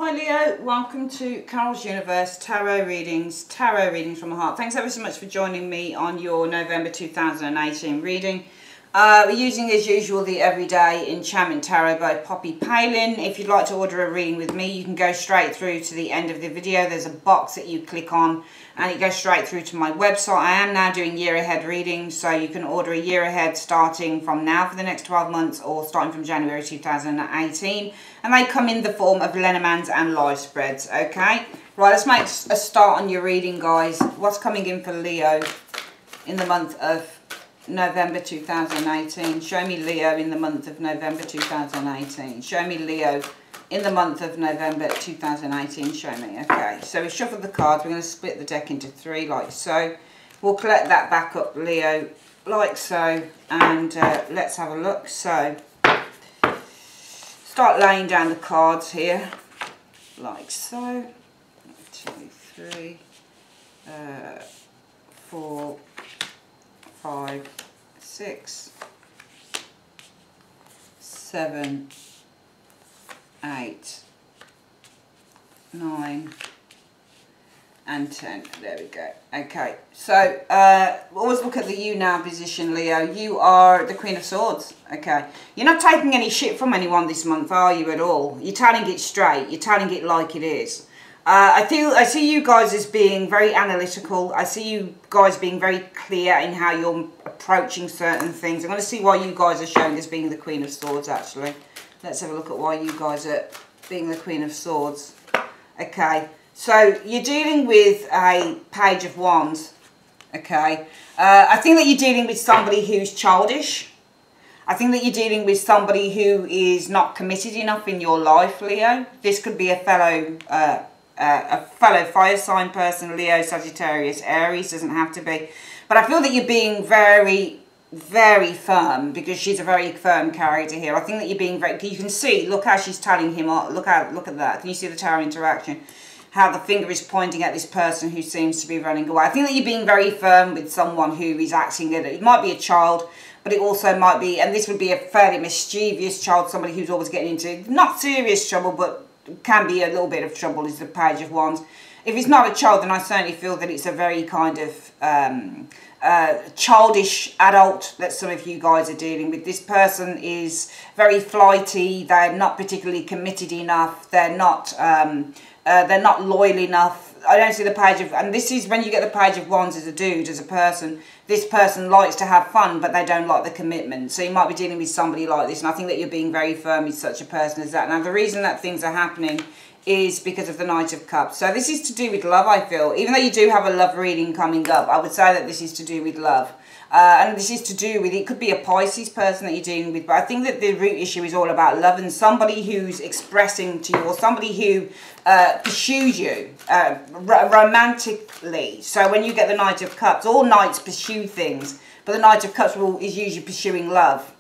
Hi Leo, welcome to Carol's Universe Tarot Readings from the Heart. Thanks ever so much for joining me on your November 2018 reading. We're using as usual the Everyday Enchantment Tarot by Poppy Palin. If you'd like to order a reading with me, you can go straight through to the end of the video. There's a box that you click on and it goes straight through to my website. I am now doing year ahead readings, so you can order a year ahead starting from now for the next 12 months or starting from January 2018. And they come in the form of Lenormands and live spreads, okay? Right, let's make a start on your reading, guys. What's coming in for Leo in the month of November 2018? Show me Leo in the month of November 2018. Show me Leo in the month of November 2018. Show me. Okay, so we shuffled the cards. We're going to split the deck into three like so. We'll collect that back up, Leo, like so. And let's have a look. So start laying down the cards here like so. 1, 2, 3, 4, 5, 6, 7, 8, 9 and 10. There we go. Okay, so always look at the you now position, Leo. You are the Queen of Swords. Okay, you're not taking any shit from anyone this month, are you, at all? You're telling it straight. You're telling it like it is. I see you guys as being very analytical. I see you guys being very clear in how you're approaching certain things. I'm going to see why you guys are showing as being the Queen of Swords, actually. Let's have a look at why you guys are being the Queen of Swords. Okay, so you're dealing with a Page of Wands. Okay, I think that you're dealing with somebody who's childish. I think that you're dealing with somebody who is not committed enough in your life, Leo. This could be a fellow fire sign person, Leo, Sagittarius, Aries, doesn't have to be. But I feel that you're being very, very firm, because she's a very firm character here. I think that you're being very, you can see, look how she's telling him, look at that. Can you see the tower interaction? How the finger is pointing at this person who seems to be running away. I think that you're being very firm with someone who is acting, it might be a child, but it also might be, and this would be a fairly mischievous child, somebody who's always getting into, not serious trouble, but can be a little bit of trouble, is the Page of Wands. If it's not a child, then I certainly feel that it's a very kind of childish adult that some of you guys are dealing with. This person is very flighty. They're not particularly committed enough. They're not loyal enough. I don't see the Page of, and this is when you get the Page of Wands as a dude, as a person. This person likes to have fun, but they don't like the commitment. So you might be dealing with somebody like this, and I think that you're being very firm with such a person as that. Now, the reason that things are happening is because of the Knight of Cups. So this is to do with love, I feel. Even though you do have a love reading coming up, I would say that this is to do with love. And this is to do with, it could be a Pisces person that you're dealing with, but I think that the root issue is all about love and somebody who's expressing to you, or somebody who pursues you romantically. So when you get the Knight of Cups, all knights pursue things, but the Knight of Cups is usually pursuing love.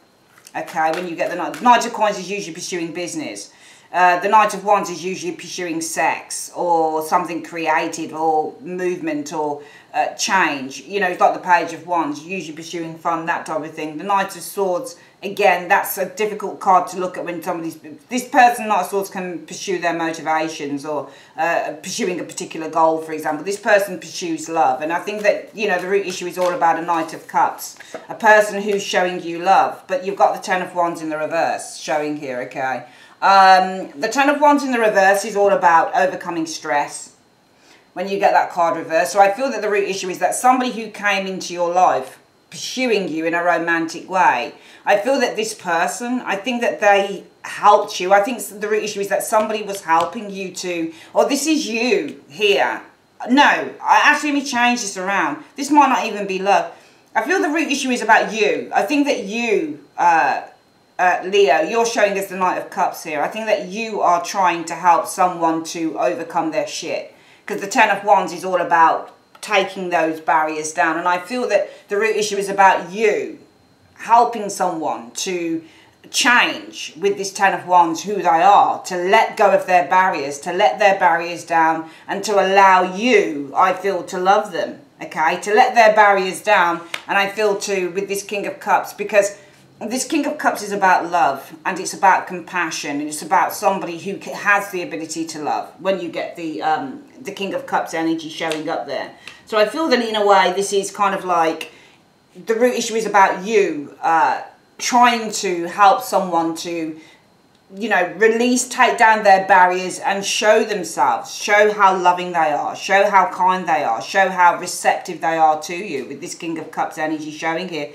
Okay, when you get the Knight of Coins is usually pursuing business. The Knight of Wands is usually pursuing sex or something creative or movement or change. You know, it's like the Page of Wands, usually pursuing fun, that type of thing. The Knight of Swords, again, that's a difficult card to look at when somebody's... This person, Knight of Swords, can pursue their motivations or pursuing a particular goal, for example. This person pursues love. And I think that, you know, the root issue is all about a Knight of Cups. A person who's showing you love. But you've got the Ten of Wands in the reverse showing here, okay? The Ten of Wands in the reverse is all about overcoming stress when you get that card reversed. So I feel that the root issue is that somebody who came into your life pursuing you in a romantic way, I feel that this person, I think that they helped you. I think the root issue is that somebody was helping you to, or this is you here. No, actually let me change this around. This might not even be love. I feel the root issue is about you. I think that you... Leo, you're showing us the Knight of Cups here. I think that you are trying to help someone to overcome their shit. Because the Ten of Wands is all about taking those barriers down. And I feel that the root issue is about you helping someone to change with this Ten of Wands who they are. To let go of their barriers. To let their barriers down. And to allow you, I feel, to love them. Okay? To let their barriers down. And I feel too with this King of Cups. Because this King of Cups is about love, and it's about compassion, and it's about somebody who has the ability to love when you get the King of Cups energy showing up there. So I feel that in a way this is kind of like the root issue is about you trying to help someone to, you know, release, take down their barriers and show themselves, show how loving they are, show how kind they are, show how receptive they are to you, with this King of Cups energy showing here.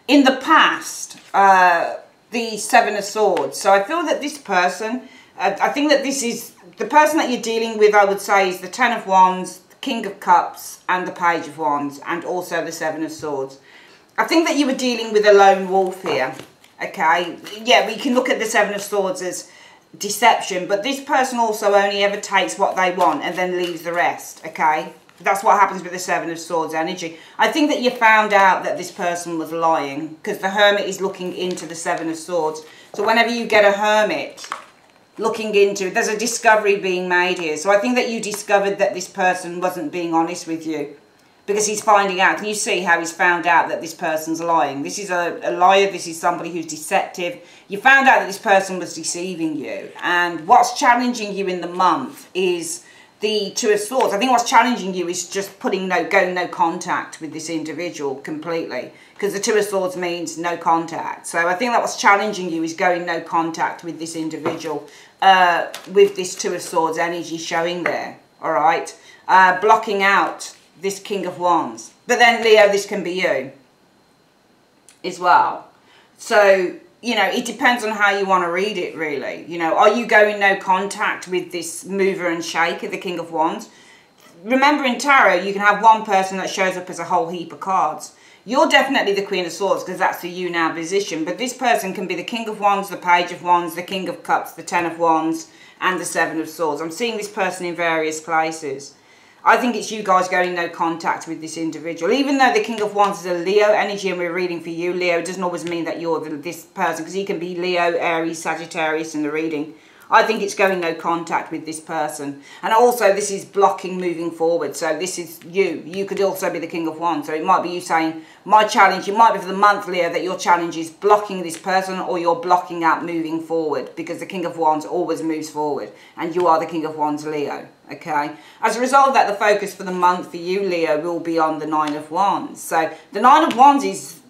In the past, the Seven of Swords. So I feel that this person, I think that this is, the person that you're dealing with, I would say, is the Ten of Wands, the King of Cups, and the Page of Wands, and also the Seven of Swords. I think that you were dealing with a lone wolf here, okay? Yeah, we can look at the Seven of Swords as deception, but this person also only ever takes what they want and then leaves the rest, okay? That's what happens with the Seven of Swords energy. I think that you found out that this person was lying, because the Hermit is looking into the Seven of Swords. So whenever you get a Hermit looking into, there's a discovery being made here. So I think that you discovered that this person wasn't being honest with you, because he's finding out. Can you see how he's found out that this person's lying? This is a liar. This is somebody who's deceptive. You found out that this person was deceiving you. And what's challenging you in the month is the Two of Swords. I think what's challenging you is just going no contact with this individual completely. Because the Two of Swords means no contact. So I think that what's challenging you is going no contact with this individual. With this Two of Swords energy showing there. Alright? Blocking out this King of Wands. But then, Leo, this can be you as well. So, you know, it depends on how you want to read it, really. You know, are you going no contact with this mover and shaker, the King of Wands? Remember, in tarot, you can have one person that shows up as a whole heap of cards. You're definitely the Queen of Swords, because that's the you now position. But this person can be the King of Wands, the Page of Wands, the King of Cups, the Ten of Wands, and the Seven of Swords. I'm seeing this person in various places. I think it's you guys going no contact with this individual. Even though the King of Wands is a Leo energy and we're reading for you, Leo, it doesn't always mean that you're this person, because he can be Leo, Aries, Sagittarius in the reading. I think it's going no contact with this person. And also, this is blocking moving forward. So this is you. You could also be the King of Wands. So it might be you saying, my challenge, it might be for the month, Leo, that your challenge is blocking this person, or you're blocking out moving forward, because the King of Wands always moves forward. And you are the King of Wands, Leo. Okay? As a result of that, the focus for the month for you, Leo, will be on the Nine of Wands. So the Nine of Wands is,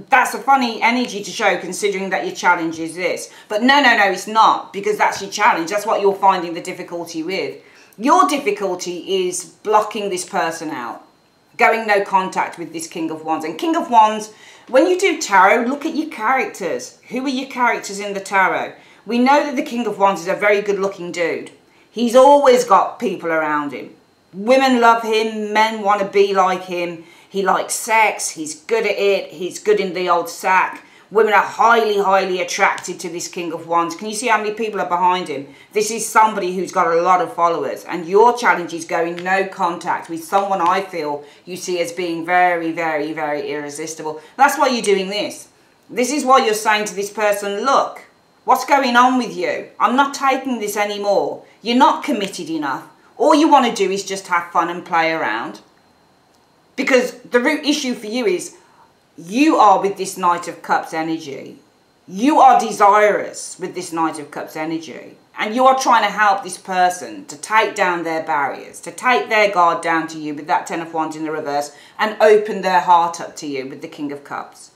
that's a funny energy to show, considering that your challenge is this. But no, it's not, because that's your challenge. That's what you're finding the difficulty with. Your difficulty is blocking this person out, going no contact with this King of Wands. And King of Wands, when you do tarot, look at your characters. Who are your characters in the tarot? We know that the King of Wands is a very good-looking dude. He's always got people around him. Women love him. Men want to be like him. He likes sex. He's good at it. He's good in the old sack. Women are highly attracted to this King of Wands. Can you see how many people are behind him? This is somebody who's got a lot of followers. And your challenge is going no contact with someone I feel you see as being very irresistible. That's why you're doing this. This is why you're saying to this person, look, what's going on with you? I'm not taking this anymore. You're not committed enough. All you want to do is just have fun and play around. Because the root issue for you is, you are with this Knight of Cups energy. You are desirous with this Knight of Cups energy. And you are trying to help this person to take down their barriers, to take their guard down to you with that Ten of Wands in the reverse, and open their heart up to you with the King of Cups.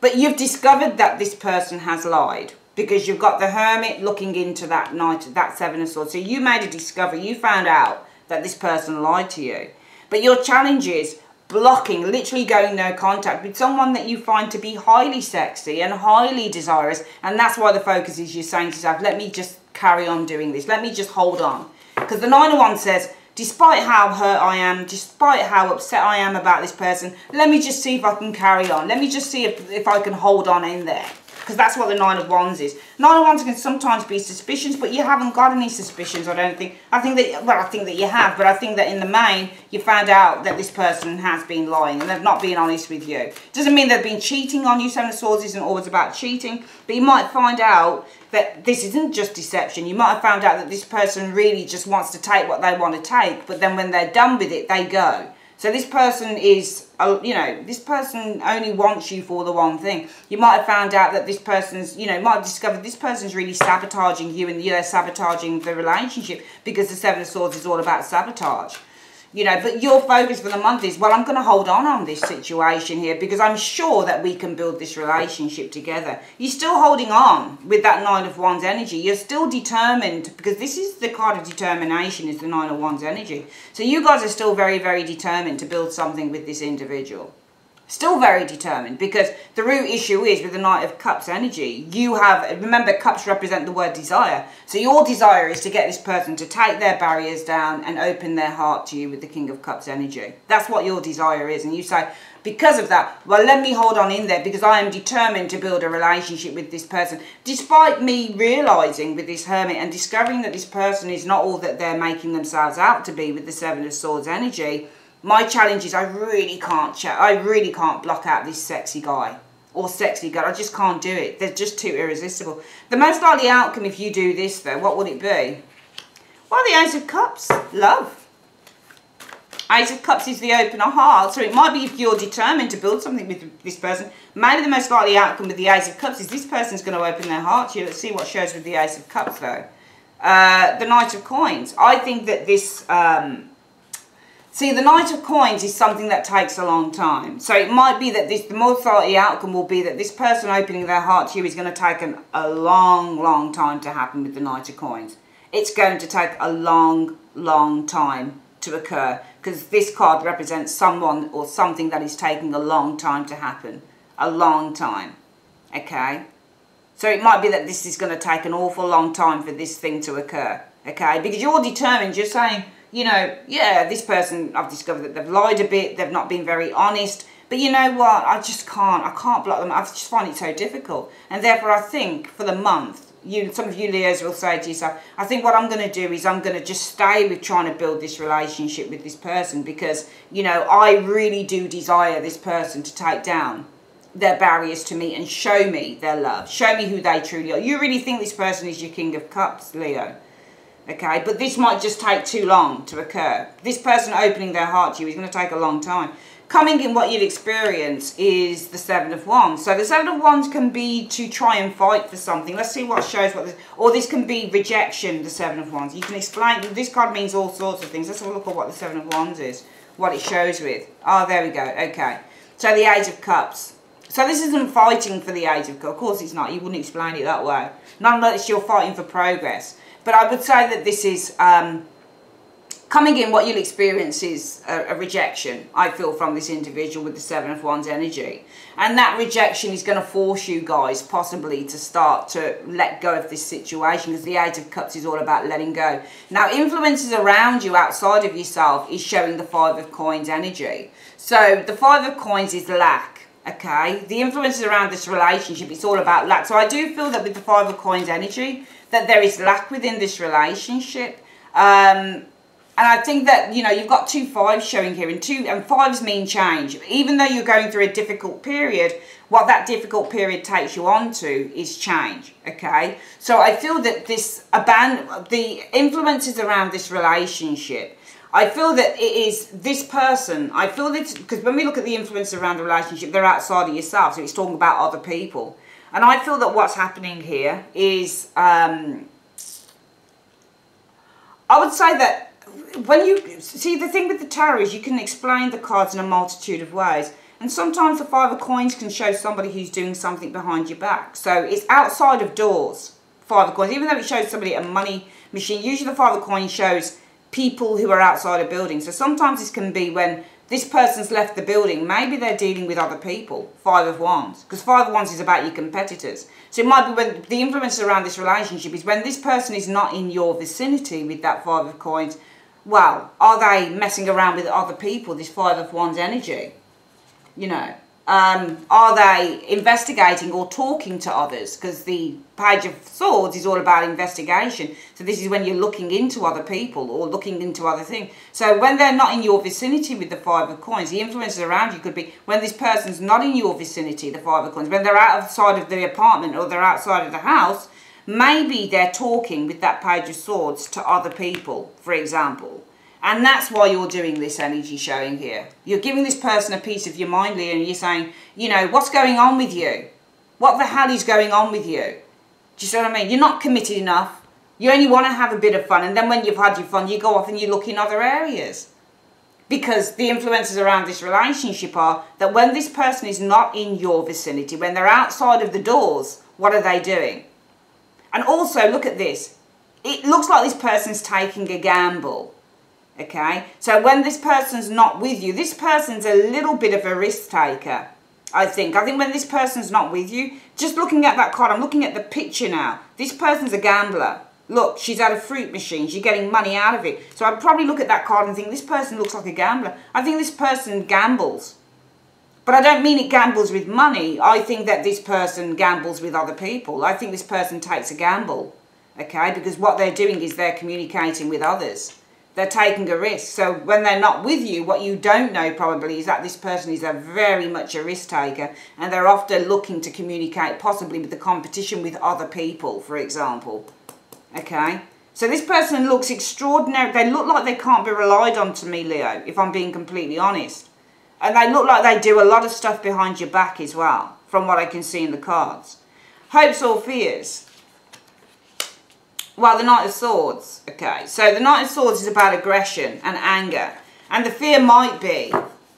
But you've discovered that this person has lied, because you've got the Hermit looking into that that Seven of Swords. So you made a discovery. You found out that this person lied to you. But your challenge is blocking, literally going no contact with someone that you find to be highly sexy and highly desirous. And that's why the focus is you're saying to yourself, let me just carry on doing this. Let me just hold on. Because the Nine of Wands says, despite how hurt I am, despite how upset I am about this person, let me just see if I can carry on. Let me just see if I can hold on in there. Because that's what the Nine of Wands is. Nine of Wands can sometimes be suspicions, but you haven't got any suspicions, I don't think. I think that you have, but I think that in the main, you found out that this person has been lying and they've not been honest with you. Doesn't mean they've been cheating on you. Seven of Swords isn't always about cheating, but you might find out that this isn't just deception. You might have found out that this person really just wants to take what they want to take, but then when they're done with it, they go. So this person is, you know, this person only wants you for the one thing. You might have found out that this person's, you know, might have discovered this person's really sabotaging you, and you're sabotaging the relationship, because the Seven of Swords is all about sabotage. You know, but your focus for the month is, well, I'm going to hold on this situation here, because I'm sure that we can build this relationship together. You're still holding on with that Nine of Wands energy. You're still determined, because this is the card of determination, is the Nine of Wands energy. So you guys are still very, very determined to build something with this individual. Still very determined, because the root issue is with the Knight of Cups energy, you have, remember, cups represent the word desire. So your desire is to get this person to take their barriers down and open their heart to you with the King of Cups energy. That's what your desire is. And you say, because of that, well, let me hold on in there, because I am determined to build a relationship with this person. Despite me realising with this Hermit and discovering that this person is not all that they're making themselves out to be with the Seven of Swords energy, my challenge is I really can't block out this sexy guy or sexy girl. I just can't do it. They're just too irresistible. The most likely outcome if you do this, though, what would it be? Well, the Ace of Cups, love. Ace of Cups is the opener heart. So it might be, if you're determined to build something with this person, maybe the most likely outcome with the Ace of Cups is this person's going to open their heart to you. Let's see what shows with the Ace of Cups, though. The Knight of Coins. I think that this... See, the Knight of Coins is something that takes a long time. So it might be that the most likely outcome will be that this person opening their heart to you is going to take a long, long time to happen with the Knight of Coins. It's going to take a long, long time to occur, because this card represents someone or something that is taking a long time to happen. A long time. Okay? So it might be that this is going to take an awful long time for this thing to occur. Okay? Because you're determined, you're saying, you know, yeah, this person, I've discovered that they've lied a bit, they've not been very honest, but you know what, I can't block them, I just find it so difficult. And therefore I think for the month, some of you Leos will say to yourself, I think what I'm going to do is I'm going to just stay with trying to build this relationship with this person, because, you know, I really do desire this person to take down their barriers to me and show me their love, show me who they truly are. You really think this person is your King of Cups, Leo? Okay, but this might just take too long to occur. This person opening their heart to you is going to take a long time. Coming in, what you'd experience is the Seven of Wands. So the Seven of Wands can be to try and fight for something. Let's see what shows what this... Or this can be rejection, the Seven of Wands. You can explain... This card means all sorts of things. Let's have a look at what the Seven of Wands is. What it shows with. Oh, there we go. Okay. So the Age of Cups. So this isn't fighting for the Age of Cups. Of course it's not. You wouldn't explain it that way. Not unless you're fighting for progress. But I would say that this is, coming in, what you'll experience is a rejection, I feel, from this individual with the Seven of Wands energy. And that rejection is going to force you guys possibly to start to let go of this situation, because the Eight of Cups is all about letting go. Now, influences around you outside of yourself is showing the Five of Coins energy. So the Five of Coins is lack. Okay, the influences around this relationship, it's all about lack. So I do feel that with the Five of Coins energy, that there is lack within this relationship. And I think that, you know, you've got two fives showing here, and fives mean change. Even though you're going through a difficult period, what that difficult period takes you on to is change, okay? So I feel that the influences around this relationship, I feel that it is this person. I feel that, because when we look at the influence around the relationship, they're outside of yourself, so it's talking about other people. And I feel that what's happening here is, I would say that when you see, the thing with the tarot is you can explain the cards in a multitude of ways. And sometimes the Five of Coins can show somebody who's doing something behind your back. So it's outside of doors, Five of Coins. Even though it shows somebody a money machine, usually the Five of Coins shows people who are outside of buildings. So sometimes this can be when this person's left the building, maybe they're dealing with other people. Five of Wands. Because Five of Wands is about your competitors. So it might be when the influence around this relationship is when this person is not in your vicinity with that Five of Coins. Well, are they messing around with other people, this Five of Wands energy? You know, are they investigating or talking to others? Because the Page of Swords is all about investigation. So this is when you're looking into other people or looking into other things. So when they're not in your vicinity with the Five of Coins, the influences around you could be when this person's not in your vicinity, the Five of Coins, when they're outside of the apartment or they're outside of the house, maybe they're talking with that Page of Swords to other people, for example. And that's why you're doing this energy showing here. You're giving this person a piece of your mind, Leo, and you're saying, you know, what's going on with you? What the hell is going on with you? Do you see what I mean? You're not committed enough. You only want to have a bit of fun. And then when you've had your fun, you go off and you look in other areas. Because the influences around this relationship are that when this person is not in your vicinity, when they're outside of the doors, what are they doing? And also, look at this. It looks like this person's taking a gamble. Okay? So when this person's not with you, this person's a little bit of a risk taker, I think. I think when this person's not with you, just looking at that card, I'm looking at the picture now. This person's a gambler. Look, she's at a fruit machine. She's getting money out of it. So I'd probably look at that card and think, this person looks like a gambler. I think this person gambles. But I don't mean it gambles with money. I think that this person gambles with other people. I think this person takes a gamble. Okay? Because what they're doing is they're communicating with others. They're taking a risk. So when they're not with you, what you don't know probably is that this person is very much a risk taker. And they're often looking to communicate possibly with the competition with other people, for example. Okay, so this person looks extraordinary. They look like they can't be relied on to me, Leo, if I'm being completely honest. And they look like they do a lot of stuff behind your back as well, from what I can see in the cards. Hopes or fears? Well, the Knight of Swords. Okay, so the Knight of Swords is about aggression and anger. And the fear might be,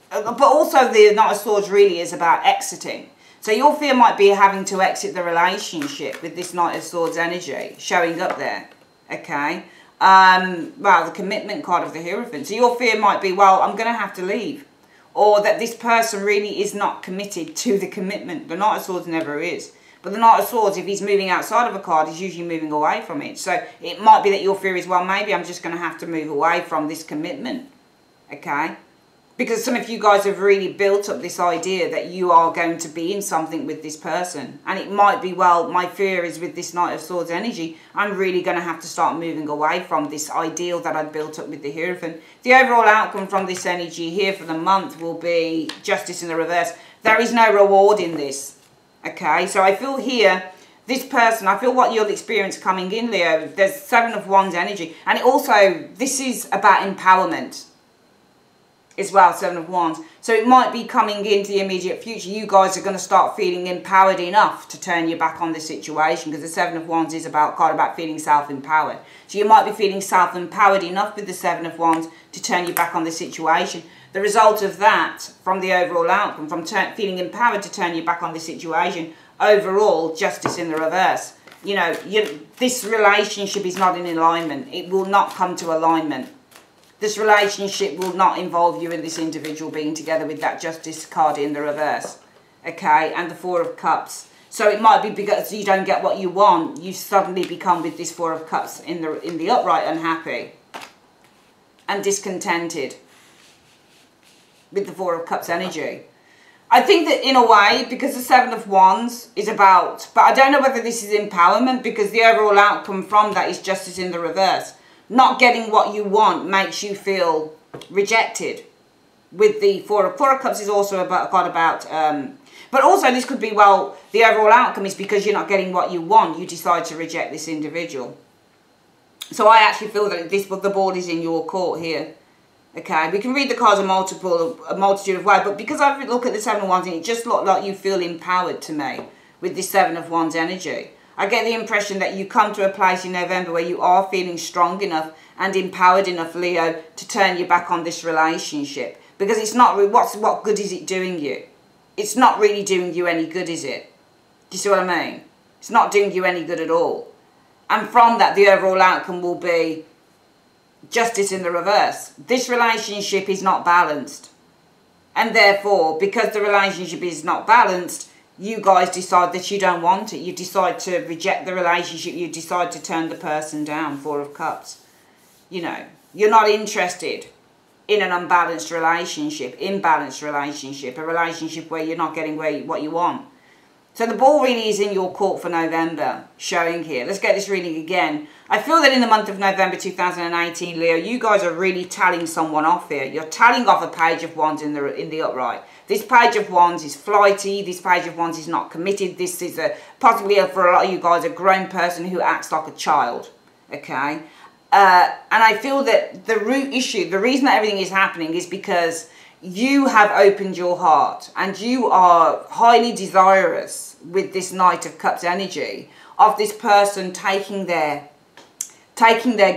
but also the Knight of Swords really is about exiting. So your fear might be having to exit the relationship with this Knight of Swords energy showing up there, okay? Well, the commitment card of the Hierophant. So your fear might be, well, I'm going to have to leave. Or that this person really is not committed to the commitment. The Knight of Swords never is. But the Knight of Swords, if he's moving outside of a card, he's usually moving away from it. So it might be that your fear is, well, maybe I'm just going to have to move away from this commitment, okay? Because some of you guys have really built up this idea that you are going to be in something with this person. And it might be, well, my fear is with this Knight of Swords energy, I'm really going to have to start moving away from this ideal that I'd built up with the Hierophant. The overall outcome from this energy here for the month will be Justice in the reverse. There is no reward in this. Okay, so I feel here, this person, I feel what you'll experience coming in, Leo, there's Seven of Wands energy. And it also, this is about empowerment as well, Seven of Wands. So it might be coming into the immediate future. You guys are going to start feeling empowered enough to turn your back on the situation, because the Seven of Wands is about feeling self-empowered. So you might be feeling self-empowered enough with the Seven of Wands to turn your back on the situation. The result of that, from the overall outcome, from feeling empowered to turn your back on the situation, overall, Justice in the reverse. You know, this relationship is not in alignment. It will not come to alignment. This relationship will not involve you and this individual being together with that Justice card in the reverse. Okay, and the Four of Cups. So it might be because you don't get what you want, you suddenly become with this Four of Cups in the upright unhappy and discontented with the Four of Cups energy. I think that in a way, because the Seven of Wands is about, but I don't know whether this is empowerment, because the overall outcome from that is Justice in the reverse. Not getting what you want makes you feel rejected. With the Four of Cups is also about, but also this could be, well, the overall outcome is because you're not getting what you want, you decide to reject this individual. So I actually feel that the ball is in your court here. Okay, we can read the cards a multitude of ways, but because I look at the Seven of Wands, it just looks like you feel empowered to me with this Seven of Wands energy. I get the impression that you come to a place in November where you are feeling strong enough and empowered enough, Leo, to turn your back on this relationship. Because it's not, what good is it doing you? It's not really doing you any good, is it? Do you see what I mean? It's not doing you any good at all. And from that, the overall outcome will be Justice in the reverse. This relationship is not balanced. And therefore, because the relationship is not balanced, you guys decide that you don't want it. You decide to reject the relationship. You decide to turn the person down. Four of Cups. You know, you're not interested in an unbalanced relationship, imbalanced relationship, a relationship where you're not getting what you want. So the ball really is in your court for November, showing here. Let's get this reading again. I feel that in the month of November 2018, Leo, you guys are really tallying someone off here. You're tallying off a Page of Wands in the upright. This Page of Wands is flighty. This Page of Wands is not committed. This is possibly for a lot of you guys, a grown person who acts like a child. Okay? And I feel that the root issue, the reason that everything is happening is because you have opened your heart and you are highly desirous with this Knight of Cups energy of this person taking their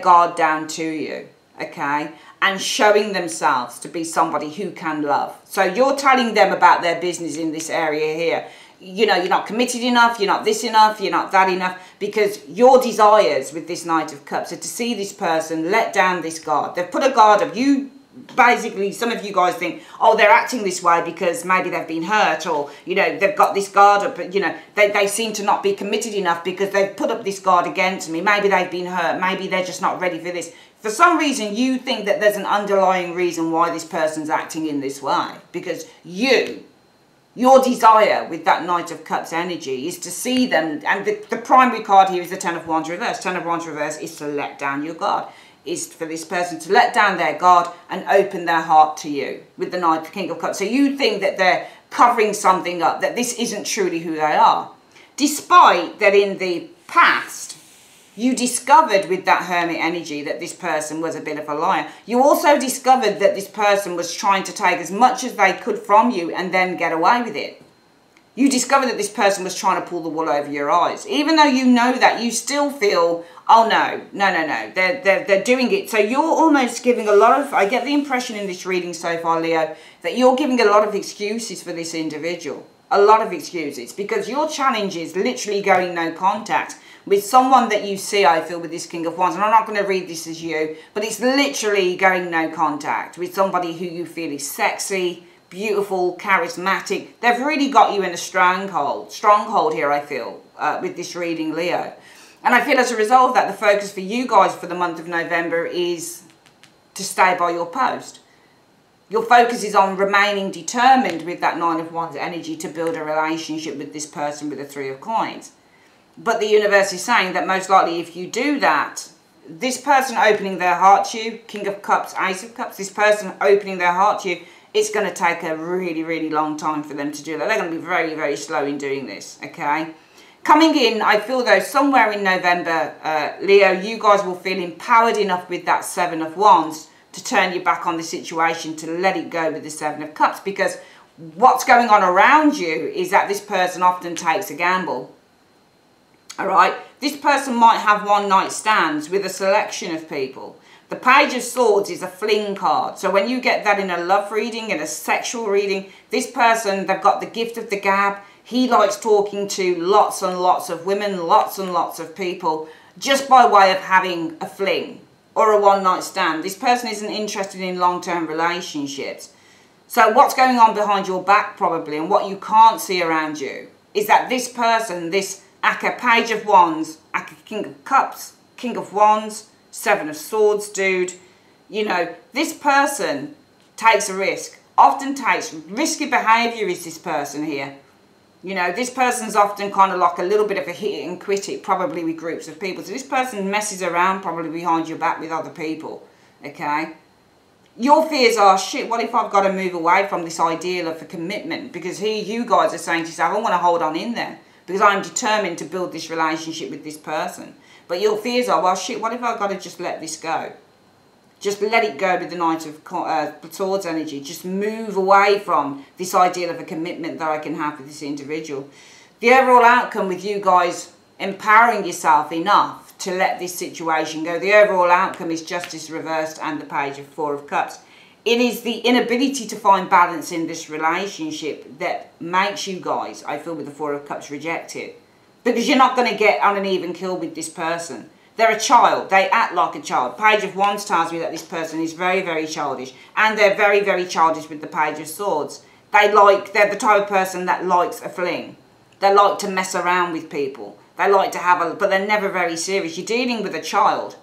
guard down to you, okay, and showing themselves to be somebody who can love. So you're telling them about their business in this area here. You know, you're not committed enough, you're not this enough, you're not that enough, because your desires with this Knight of Cups are to see this person let down this guard. They've put a guard up. You basically, some of you guys think, oh, they're acting this way because maybe they've been hurt, or, you know, they've got this guard up, but, you know, they seem to not be committed enough because they've put up this guard against me. Maybe they've been hurt. Maybe they're just not ready for this. For some reason, you think that there's an underlying reason why this person's acting in this way, because your desire with that Knight of Cups energy is to see them, and the primary card here is the Ten of Wands reverse. Ten of Wands reverse is to let down your guard, is for this person to let down their guard and open their heart to you with the Knight, the King of Cups. So you think that they're covering something up, that this isn't truly who they are. Despite that in the past, you discovered with that Hermit energy that this person was a bit of a liar. You also discovered that this person was trying to take as much as they could from you and then get away with it. You discovered that this person was trying to pull the wool over your eyes. Even though you know that, you still feel, oh no, they're doing it. So you're almost giving a lot of, I get the impression in this reading so far, Leo, that you're giving a lot of excuses for this individual. A lot of excuses, because your challenge is literally going no contact with someone that you see, I feel, with this King of Wands. And I'm not going to read this as you, but it's literally going no contact with somebody who you feel is sexy, beautiful, charismatic. They've really got you in a stronghold here, I feel, with this reading, Leo. And I feel as a result of that, the focus for you guys for the month of November is to stay by your post. Your focus is on remaining determined with that Nine of Wands energy to build a relationship with this person with the Three of Coins. But the universe is saying that most likely if you do that, this person opening their heart to you, King of Cups, Ace of Cups, this person opening their heart to you, it's going to take a really, really long time for them to do that. They're going to be very, very slow in doing this, okay? Coming in, I feel though, somewhere in November, Leo, you guys will feel empowered enough with that Seven of Wands to turn your back on the situation, to let it go with the Seven of Cups, because what's going on around you is that this person often takes a gamble. All right, this person might have one-night stands with a selection of people. The Page of Swords is a fling card. So when you get that in a love reading, in a sexual reading, this person, they've got the gift of the gab. He likes talking to lots and lots of women, lots and lots of people, just by way of having a fling or a one-night stand. This person isn't interested in long-term relationships. So what's going on behind your back probably, and what you can't see around you, is that this person, this Aka Page of Wands, Aka King of Cups, King of Wands, Seven of Swords dude, you know, this person takes a risk, often takes risky behaviour is this person here. You know, this person's often kind of like a little bit of a hit it and quit it, probably with groups of people. So this person messes around probably behind your back with other people, okay? Your fears are, shit, what if I've got to move away from this ideal of a commitment? Because here you guys are saying to yourself, I want to hold on in there, because I'm determined to build this relationship with this person. But your fears are, well, shit, what if I've got to just let this go? Just let it go with the Knight of Swords energy. Just move away from this ideal of a commitment that I can have with this individual. The overall outcome with you guys empowering yourself enough to let this situation go, the overall outcome is Justice reversed and the Page of Four of Cups. It is the inability to find balance in this relationship that makes you guys, I feel, with the Four of Cups, reject it. Because you're not going to get on an even kill with this person. They're a child. They act like a child. Page of Wands tells me that this person is very, very childish. And they're very, very childish with the Page of Swords. They're the type of person that likes a fling. They like to mess around with people. They like to have a... But they're never very serious. You're dealing with a child.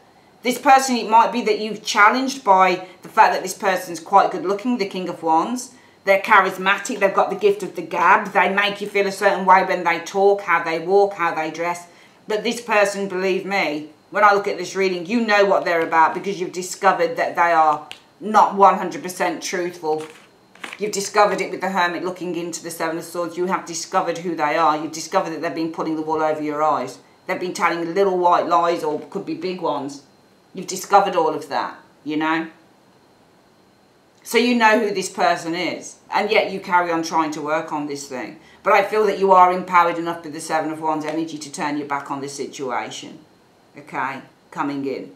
This person, it might be that you've challenged by the fact that this person's quite good looking, the King of Wands. They're charismatic, they've got the gift of the gab. They make you feel a certain way when they talk, how they walk, how they dress. But this person, believe me, when I look at this reading, you know what they're about, because you've discovered that they are not 100% truthful. You've discovered it with the Hermit looking into the Seven of Swords. You have discovered who they are. You've discovered that they've been putting the wool over your eyes. They've been telling little white lies, or could be big ones. You've discovered all of that, you know. So you know who this person is, and yet you carry on trying to work on this thing. But I feel that you are empowered enough with the Seven of Wands energy to turn your back on this situation, okay, coming in.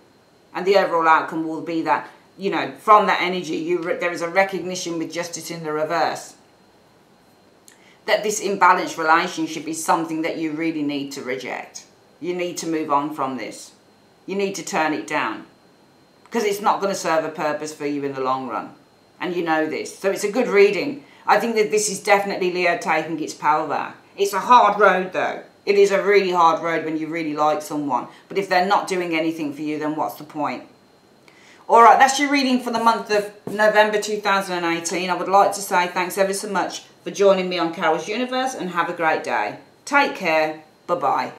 And the overall outcome will be that, you know, from that energy, there is a recognition with Justice in the reverse that this imbalanced relationship is something that you really need to reject. You need to move on from this. You need to turn it down, because it's not going to serve a purpose for you in the long run. And you know this. So it's a good reading. I think that this is definitely Leo taking its power back. It's a hard road though. It is a really hard road when you really like someone. But if they're not doing anything for you, then what's the point? Alright, that's your reading for the month of November 2018. I would like to say thanks ever so much for joining me on Carol's Universe, and have a great day. Take care. Bye-bye.